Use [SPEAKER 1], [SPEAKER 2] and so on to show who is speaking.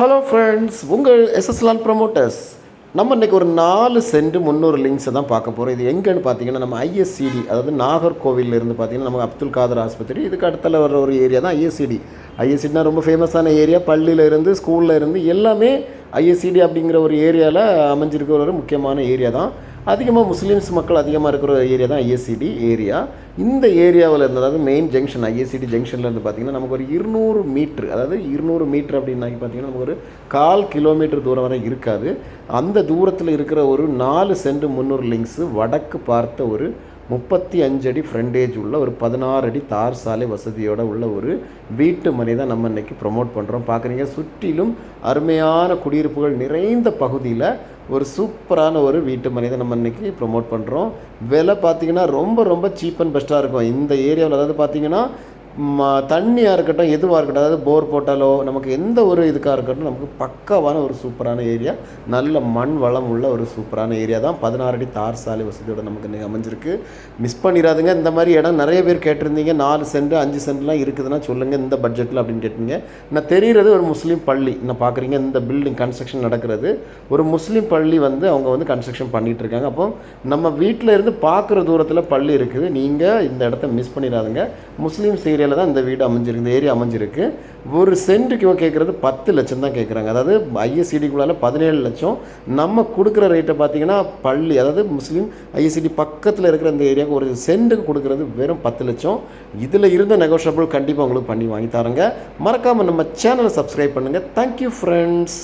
[SPEAKER 1] Hello friends, உங்கள் எஸ்எஸ்லால் promoters. நம்ம இன்றைக்கி ஒரு 4 சென்ட் 300 லிங்க்ஸை தான் பார்க்க போகிறோம். இது எங்கேன்னு பார்த்தீங்கன்னா, நம்ம ஐஎஸ்சிடி, அதாவது நாகர்கோவிலிருந்து பார்த்தீங்கன்னா நம்ம அப்துல் காதர் ஆஸ்பத்திரி, இதுக்கு அடுத்தல வர ஒரு ஏரியா தான் ஐஎஸ்சிடி. ஐஎஸ்சிடினா ரொம்ப ஃபேமஸான ஏரியா. பள்ளியில் இருந்து ஸ்கூலில் இருந்து எல்லாமே ஐஎஸ்சிடி அப்படிங்கிற ஒரு ஏரியாவில் அமைஞ்சிருக்கிற ஒரு முக்கியமான ஏரியா தான். அதிகமாக முஸ்லீம்ஸ் மக்கள் அதிகமாக இருக்கிற ஏரியா தான் ஐஎஸ்சிடி ஏரியா. இந்த ஏரியாவில் இருந்து, அதாவது மெயின் ஜங்ஷன் ஐஎஸ்சிடி ஜங்ஷன்லேருந்து பார்த்திங்கன்னா நமக்கு ஒரு 200 மீட்ரு, அதாவது 200 மீட்ரு அப்படின்னாக்கி பார்த்திங்கன்னா நமக்கு ஒரு 1/4 கிலோமீட்டர் தூரம் வரை இருக்காது. அந்த தூரத்தில் இருக்கிற ஒரு 4 சென்ட் 300 லிங்க்ஸு வடக்கு பார்த்த ஒரு 35 அடி ஃப்ரண்டேஜ் உள்ள ஒரு 16 அடி தார் சாலை வசதியோடு உள்ள ஒரு வீட்டு மனை தான் நம்ம இன்றைக்கி ப்ரொமோட் பண்ணுறோம். பார்க்குறீங்க, சுற்றிலும் அருமையான குடியிருப்புகள் நிறைந்த பகுதியில் ஒரு சூப்பரான ஒரு வீட்டு மனை தான் நம்ம இன்றைக்கி ப்ரொமோட் பண்ணுறோம். விலை பார்த்திங்கன்னா ரொம்ப ரொம்ப சீப் அண்ட் பெஸ்ட்டாக இருக்கும் இந்த ஏரியாவில். அதாவது பார்த்திங்கன்னா தண்ணியாக இருக்கட்டும், எதுவாக இருக்கட்டும், அதாவது போர் போட்டாலோ நமக்கு எந்த ஒரு இதுக்காக இருக்கட்டும் நமக்கு பக்காவான ஒரு சூப்பரான ஏரியா, நல்ல மண் வளம் உள்ள ஒரு சூப்பரான ஏரியா தான். 16 அடி தார் சாலை வசதியோடு நமக்கு இன்றைக்கி அமைஞ்சிருக்கு. மிஸ் பண்ணிடாதுங்க. இந்த மாதிரி இடம் நிறைய பேர் கேட்டிருந்தீங்க. 4 சென்ட் 5 சென்ட்லாம் இருக்குதுன்னா சொல்லுங்கள் இந்த பட்ஜெட்டில் அப்படின்னு கேட்டீங்க. நான் தெரிகிறது ஒரு முஸ்லீம் பள்ளி. நான் பார்க்குறீங்க, இந்த பில்டிங் கன்ஸ்ட்ரக்ஷன் நடக்கிறது ஒரு முஸ்லீம் பள்ளி அவங்க வந்து கன்ஸ்ட்ரக்ஷன் பண்ணிகிட்டு இருக்காங்க. அப்போ நம்ம வீட்டில் இருந்து பார்க்குற தூரத்தில் பள்ளி இருக்குது. நீங்கள் இந்த இடத்த மிஸ் பண்ணிடாதுங்க. முஸ்லீம்ஸ் ஏரியாவில் தான் இந்த வீடு அமைஞ்சிருக்கு, இந்த ஏரியா அமைஞ்சிருக்கு. ஒரு சென்ட்டுக்கு இவன் கேட்குறது 10 லட்சம் தான் கேட்குறாங்க. அதாவது ஐஎஸ்சிடிக்குள்ளால 17 லட்சம். நம்ம கொடுக்குற ரேட்டை பார்த்தீங்கன்னா பள்ளி, அதாவது முஸ்லீம் ஐஎஸ்சிடி பக்கத்தில் இருக்கிற இந்த ஏரியாவுக்கு ஒரு சென்ட்டுக்கு கொடுக்குறது வெறும் 10 லட்சம். இதில் இருந்த நெகோஷியபிள் கண்டிப்பாக உங்களுக்கு பண்ணி வாங்கி தரேங்க. மறக்காமல் நம்ம சேனலை சப்ஸ்கிரைப் பண்ணுங்கள். Thank you friends.